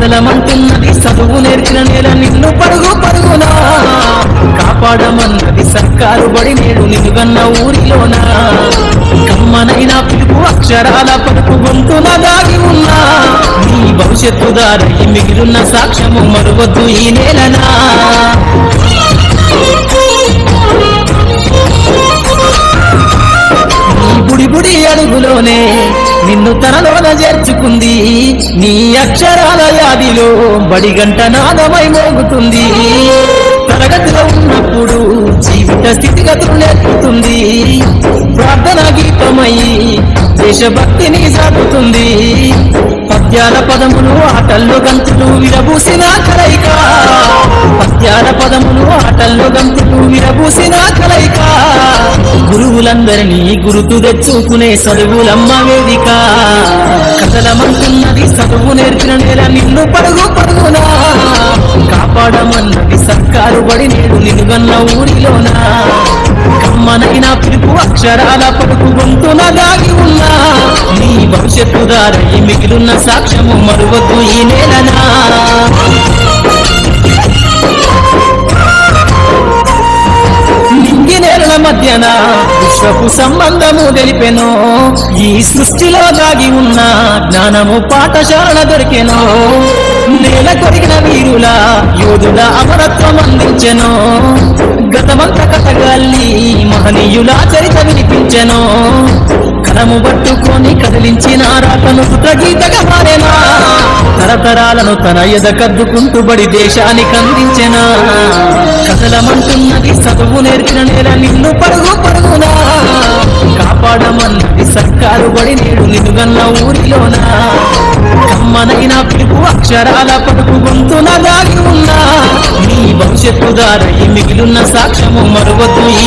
కదలమంటున్నది చదువు నేర్చిన నేల నిన్ను పరుగు పరుగునా కాపాడమన్నది సర్కారు బడి నేడు నిలుగన్న ఊరిలోన కమ్మనైన పిలుపు అక్షరాల పలుకు గొంతున దాగి ఉన్నా నీ భవిష్యత్తు దారి మిగిలిన సాక్ష్యము మరువద్దు ఈ నేలనా బుడి బుడి అడుగులోనే నిన్ను తనలోన చేర్చుకుంది నీ అక్షరాల యాదిలో బడిగంట నాదమై మోగుతుంది తరగతిలో ఉన్నప్పుడు జీవిత స్థితిగతులు నేర్పుతుంది ప్రార్థన గీతమై దేశభక్తిని సాగుతుంది పద్యాల పదములు ఆటల్లో గంతులు విరబూసిన కలయిక పద్యాల పదములు ఆటల్లో గంతులు విరబూసిన కలయిక గురువులందరినీ గురుతు తెచ్చుకునే చదువులమ్మ వేదిక కదలమంటున్నది చదువు నేర్పిన నేల నిన్ను పరుగు పరుగునా కాపాడమన్నది సర్కారు బడి నేడు నిలుగన్న ఊరిలోనా కమ్మనైన పిలుపు అక్షరాల పలుకు గొంతున దాగి ఉన్నా నీ భవిష్యత్తు దారి మిగిలిన సాక్ష్యము మరువద్దు ఈ నేలనా నింగి నేలల మధ్యన విశ్వపు సంబంధము తెలిపెను ఈ సృష్టిలో దాగి ఉన్న జ్ఞానము పాఠశాల దొరికెను నేల కొరిగిన వీరుల యోధుల అమరత్వం అందించెను గతమంత కథగాల్లి మహనీయుల చరిత వినిపించెను కలము పట్టుకొని కదిలించిన రాతను గీతగా మారేనా తరతరాలను తన ఎదకద్దుకుంటూ బడి దేశానికి అందించెనా కదలమంటున్నది చదువు నేర్పిన నేల నిన్ను పరుగు పరుగునా కాపాడమన్నది సర్కారు బడి నేడు నిలుగన్న ఊరిలోనా కమ్మనైన పిలుపు అక్షరాల పలుకు గొంతున దాగి ఉన్నా నీ భవిష్యత్తు దారి మిగిలిన సాక్ష్యము మరువద్దు ఈ